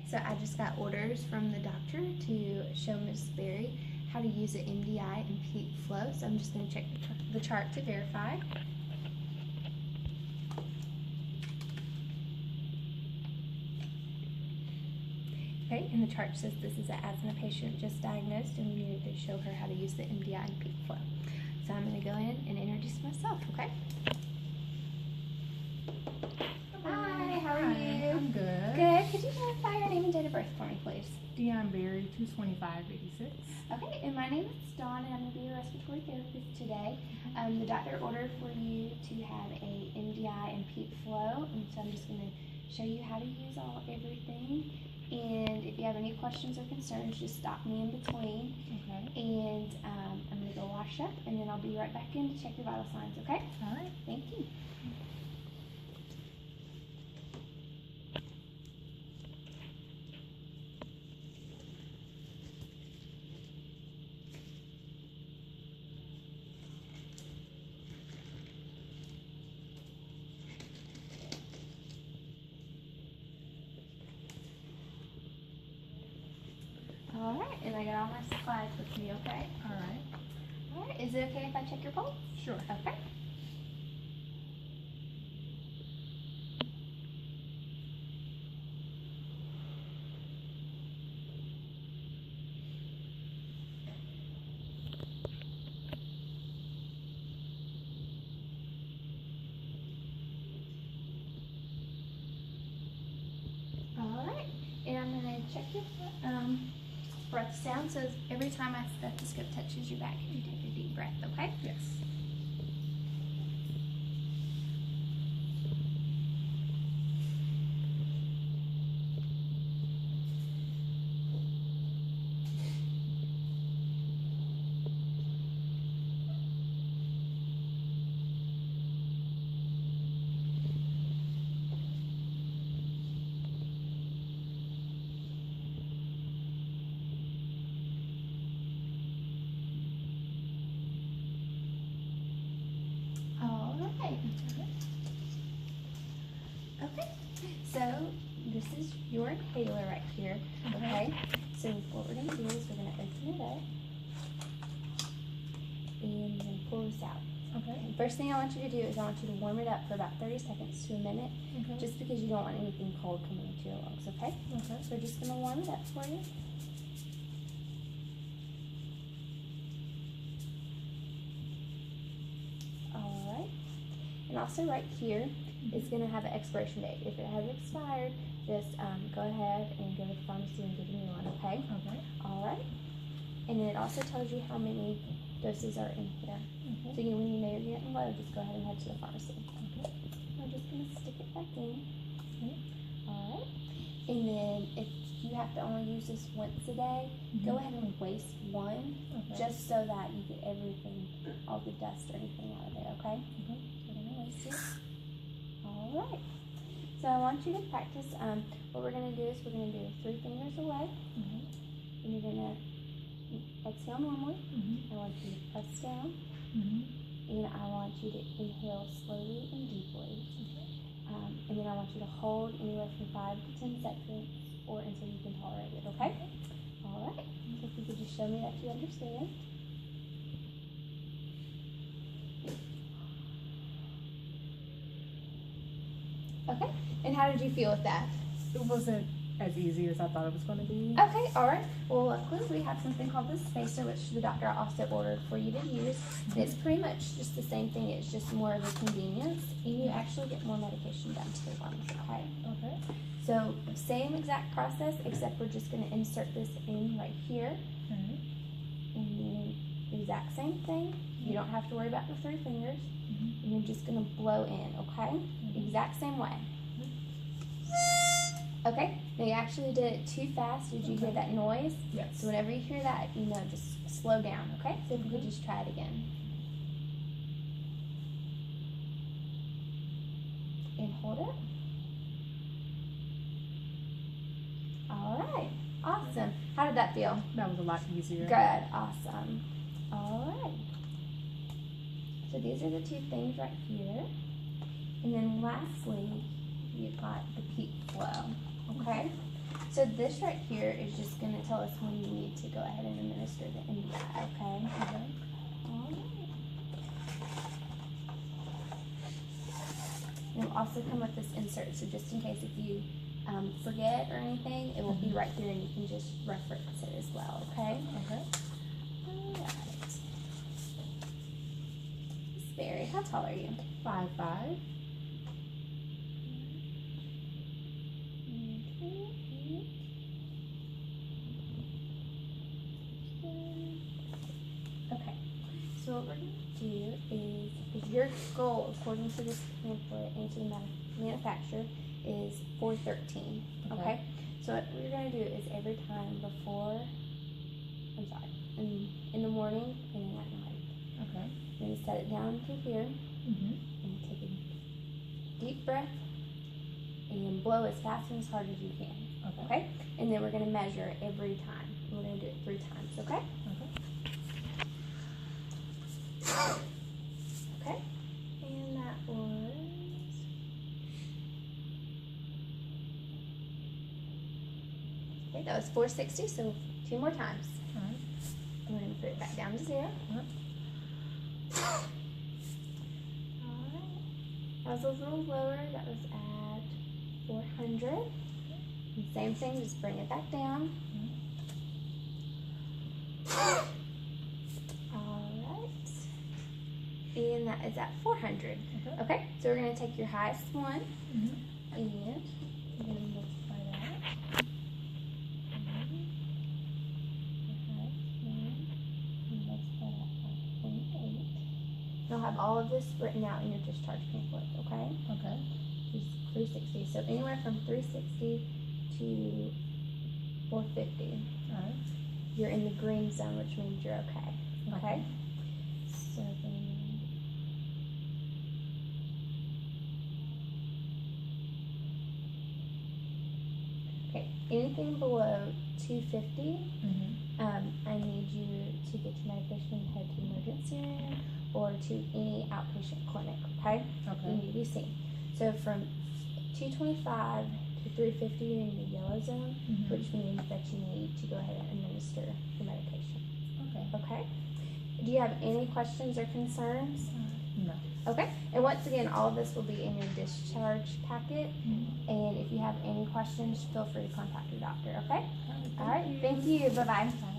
So I just got orders from the doctor to show Miss Berry how to use the MDI and peak flow. So I'm just going to check the chart to verify. Okay, and the chart says this is an asthma patient just diagnosed, and we needed to show her how to use the MDI and peak flow. So I'm going to go in and introduce myself, okay? Hi, how are you? I'm good. Good. Could you verify your name and date of birth for me, please? Dion Berry, 22586. Okay, and my name is Dawn, and I'm going to be your respiratory therapist today. The doctor ordered for you to have a MDI and peak flow, and so I'm just going to show you how to use everything. And if you have any questions or concerns, just stop me in between. Okay. And I'm going to go wash up, and then I'll be right back in to check your vital signs, okay? All right. Thank you. All right, and I got all my supplies with me, okay? All right. All right, is it okay if I check your pulse? Sure. Okay. All right, and I'm going to check your breath sound. So every time my stethoscope touches your back, you take a deep breath, okay? Yes. All right. Okay, so this is your inhaler right here, okay? So what we're going to do is we're going to open it up and then pull this out. Okay. And first thing I want you to do is I want you to warm it up for about 30 seconds to a minute, Okay. just because you don't want anything cold coming into your lungs, okay? Okay. So we're just going to warm it up for you. Alright, and also right here is going to have an expiration date. If it has expired, just go ahead and go to the pharmacy and get a new one, okay? Okay. Alright, and then it also tells you how many doses are in here. So Okay. when you know you're getting low, just go ahead and head to the pharmacy. Okay. We're just going to stick it back in. Okay. Alright, and then if you have to only use this once a day, go ahead and waste one, Okay. just so that you get everything, all the dust or anything out of there, okay? Okay. We're going to waste it. Alright, so I want you to practice, what we're going to do is we're going to do 3 fingers away, Okay. and you're going to exhale normally. Mhm. I want you to press down, Mhm. and I want you to inhale slowly and deeply. And then I want you to hold anywhere from 5 to 10 seconds or until you can tolerate it, okay? Alright, so if you could just show me that you understand. Okay, and how did you feel with that? It wasn't as easy as I thought it was going to be. Okay, alright. Well, luckily we have something called the spacer, which the doctor also ordered for you to use. And it's pretty much just the same thing, it's just more of a convenience, and you actually get more medication down to your lungs, okay? Okay. So, same exact process, except we're just going to insert this in right here. Okay. And then the exact same thing. You don't have to worry about the 3 fingers. Mhm. And you're just going to blow in, okay? Exact same way. Okay, now you actually did it too fast. Did you hear that noise? Yes. So whenever you hear that, you know, just slow down, okay? So if we could just try it again. And hold it. Alright, awesome. How did that feel? That was a lot easier. Good, awesome. Alright. So these are the 2 things right here. And then lastly, you've got the peak flow, okay? So this right here is just going to tell us when you need to go ahead and administer the MDI, okay? Okay. Alright. It'll also come with this insert, so just in case if you forget or anything, it will be right here and you can just reference it as well, okay? Okay. Alright. Miss Berry, how tall are you? 5'5". Okay, so what we're going to do is your goal, according to this pamphlet and to the manufacturer, is 413. Okay. So what we're going to do is every time in the morning and at night. Okay. You're going to set it down to here and take a deep breath and blow as fast and as hard as you can. Okay? And then we're going to measure every time. We're going to do it 3 times, okay? Okay. And that was... Okay, that was 460, so 2 more times. Alright. And we're going to put it back down to 0. Alright. That was a little lower. That was at 400. And same thing, just bring it back down. Alright. And that is at 400. Okay, so we're going to take your highest one and we're going to multiply that. You'll have all of this written out in your discharge pamphlet, okay? Okay. Just 360. So anywhere from 360 to 450. Alright. You're in the green zone, which means you're okay. Okay? So then... Okay, anything below 250, I need you to get your medication and head to the emergency room or to any outpatient clinic, okay? You need to be seen. So from 225 to 350, you're in the yellow zone, which means that you need to go ahead and administer the medication. Okay? Do you have any questions or concerns? No. Okay, and once again, all of this will be in your discharge packet, and if you have any questions, feel free to contact your doctor, okay? All right, thank you, bye-bye. Bye.